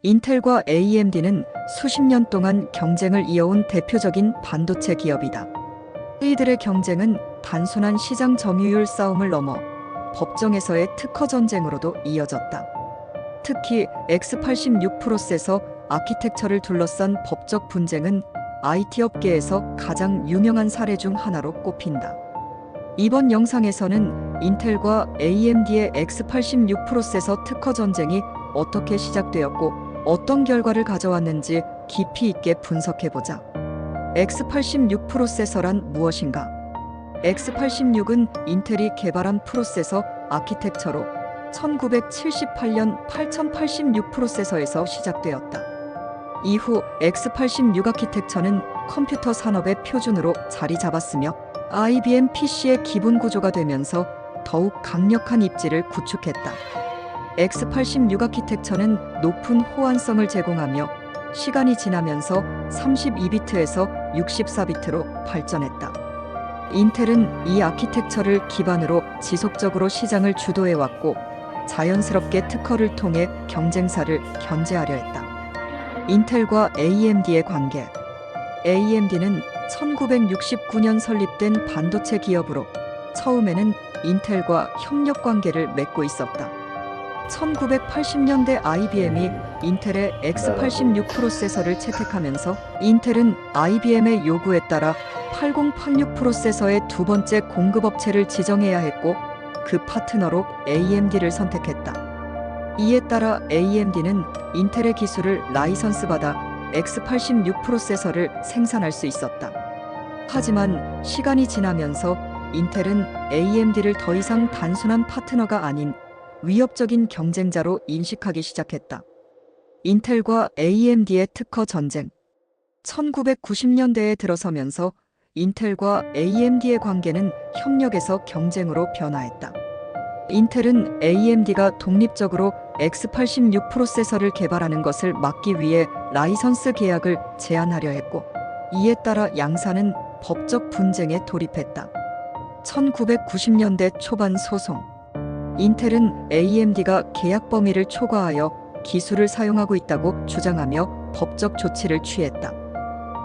인텔과 AMD는 수십 년 동안 경쟁을 이어온 대표적인 반도체 기업이다. 이들의 경쟁은 단순한 시장 점유율 싸움을 넘어 법정에서의 특허 전쟁으로도 이어졌다. 특히 X86 프로세서 아키텍처를 둘러싼 법적 분쟁은 IT 업계에서 가장 유명한 사례 중 하나로 꼽힌다. 이번 영상에서는 인텔과 AMD의 X86 프로세서 특허 전쟁이 어떻게 시작되었고 어떤 결과를 가져왔는지 깊이 있게 분석해보자. X86 프로세서란 무엇인가? X86은 인텔이 개발한 프로세서 아키텍처로 1978년 8086 프로세서에서 시작되었다. 이후 X86 아키텍처는 컴퓨터 산업의 표준으로 자리 잡았으며 IBM PC의 기본 구조가 되면서 더욱 강력한 입지를 구축했다. X86 아키텍처는 높은 호환성을 제공하며 시간이 지나면서 32비트에서 64비트로 발전했다. 인텔은 이 아키텍처를 기반으로 지속적으로 시장을 주도해왔고 자연스럽게 특허를 통해 경쟁사를 견제하려 했다. 인텔과 AMD의 관계. AMD는 1969년 설립된 반도체 기업으로 처음에는 인텔과 협력 관계를 맺고 있었다. 1980년대 IBM이 인텔의 X86 프로세서를 채택하면서 인텔은 IBM의 요구에 따라 8086 프로세서의 두 번째 공급업체를 지정해야 했고 그 파트너로 AMD를 선택했다. 이에 따라 AMD는 인텔의 기술을 라이선스 받아 X86 프로세서를 생산할 수 있었다. 하지만 시간이 지나면서 인텔은 AMD를 더 이상 단순한 파트너가 아닌 위협적인 경쟁자로 인식하기 시작했다. 인텔과 AMD의 특허 전쟁. 1990년대에 들어서면서 인텔과 AMD의 관계는 협력에서 경쟁으로 변화했다. 인텔은 AMD가 독립적으로 X86 프로세서를 개발하는 것을 막기 위해 라이선스 계약을 제한하려 했고, 이에 따라 양사는 법적 분쟁에 돌입했다. 1990년대 초반 소송. 인텔은 AMD가 계약 범위를 초과하여 기술을 사용하고 있다고 주장하며 법적 조치를 취했다.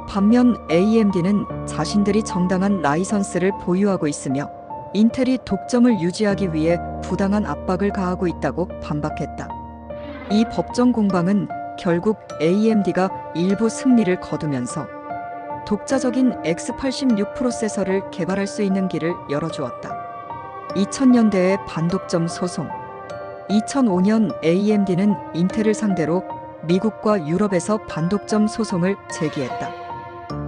반면 AMD는 자신들이 정당한 라이선스를 보유하고 있으며 인텔이 독점을 유지하기 위해 부당한 압박을 가하고 있다고 반박했다. 이 법정 공방은 결국 AMD가 일부 승리를 거두면서 독자적인 X86 프로세서를 개발할 수 있는 길을 열어주었다. 2000년대의 반독점 소송. 2005년 AMD는 인텔을 상대로 미국과 유럽에서 반독점 소송을 제기했다.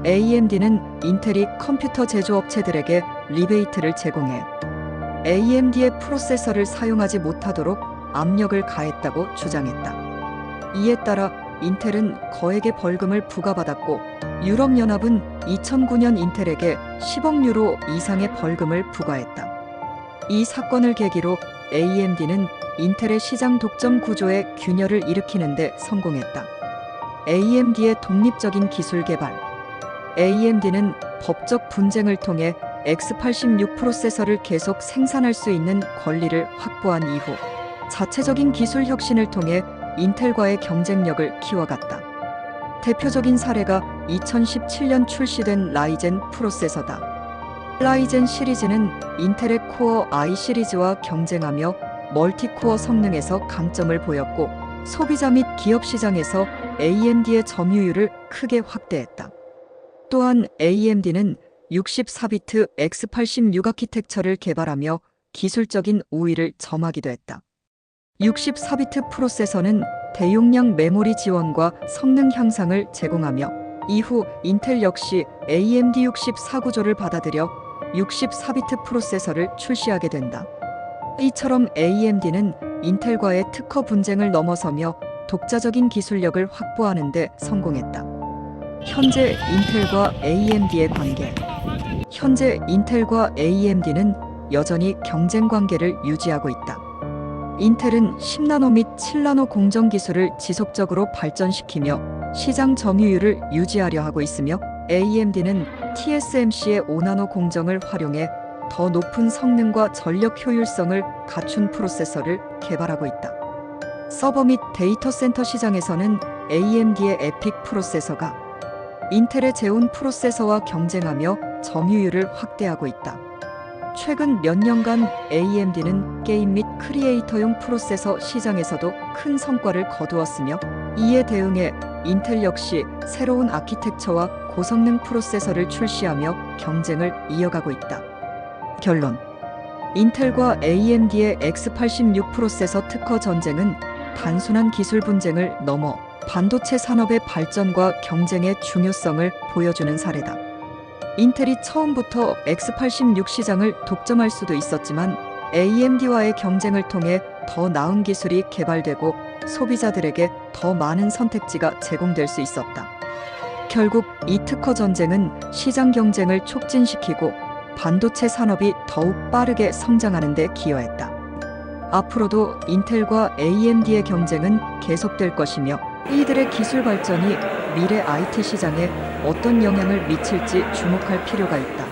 AMD는 인텔이 컴퓨터 제조업체들에게 리베이트를 제공해 AMD의 프로세서를 사용하지 못하도록 압력을 가했다고 주장했다. 이에 따라 인텔은 거액의 벌금을 부과받았고 유럽연합은 2009년 인텔에게 10억 유로 이상의 벌금을 부과했다. 이 사건을 계기로 AMD는 인텔의 시장 독점 구조에 균열을 일으키는 데 성공했다. AMD의 독립적인 기술 개발. AMD는 법적 분쟁을 통해 X86 프로세서를 계속 생산할 수 있는 권리를 확보한 이후 자체적인 기술 혁신을 통해 인텔과의 경쟁력을 키워갔다. 대표적인 사례가 2017년 출시된 라이젠 프로세서다. 라이젠 시리즈는 인텔의 코어 i 시리즈와 경쟁하며 멀티코어 성능에서 강점을 보였고 소비자 및 기업 시장에서 AMD의 점유율을 크게 확대했다. 또한 AMD는 64비트 X86 아키텍처를 개발하며 기술적인 우위를 점하기도 했다. 64비트 프로세서는 대용량 메모리 지원과 성능 향상을 제공하며 이후 인텔 역시 AMD 64 구조를 받아들여 64비트 프로세서를 출시하게 된다. 이처럼 AMD는 인텔과의 특허 분쟁을 넘어서며 독자적인 기술력을 확보하는 데 성공했다. 현재 인텔과 AMD의 관계. 현재 인텔과 AMD는 여전히 경쟁 관계를 유지하고 있다. 인텔은 10나노 및 7나노 공정 기술을 지속적으로 발전시키며 시장 점유율을 유지하려 하고 있으며 AMD는 TSMC의 5나노 공정을 활용해 더 높은 성능과 전력 효율성을 갖춘 프로세서를 개발하고 있다. 서버 및 데이터 센터 시장에서는 AMD의 에픽 프로세서가 인텔의 제온 프로세서와 경쟁하며 점유율을 확대하고 있다. 최근 몇 년간 AMD는 게임 및 크리에이터용 프로세서 시장에서도 큰 성과를 거두었으며, 이에 대응해 인텔 역시 새로운 아키텍처와 고성능 프로세서를 출시하며 경쟁을 이어가고 있다. 결론: 인텔과 AMD의 X86 프로세서 특허 전쟁은 단순한 기술 분쟁을 넘어 반도체 산업의 발전과 경쟁의 중요성을 보여주는 사례다. 인텔이 처음부터 X86 시장을 독점할 수도 있었지만, AMD와의 경쟁을 통해 더 나은 기술이 개발되고 소비자들에게 더 많은 선택지가 제공될 수 있었다. 결국 이 특허 전쟁은 시장 경쟁을 촉진시키고 반도체 산업이 더욱 빠르게 성장하는 데 기여했다. 앞으로도 인텔과 AMD의 경쟁은 계속될 것이며, 이들의 기술 발전이 미래 IT 시장에 어떤 영향을 미칠지 주목할 필요가 있다.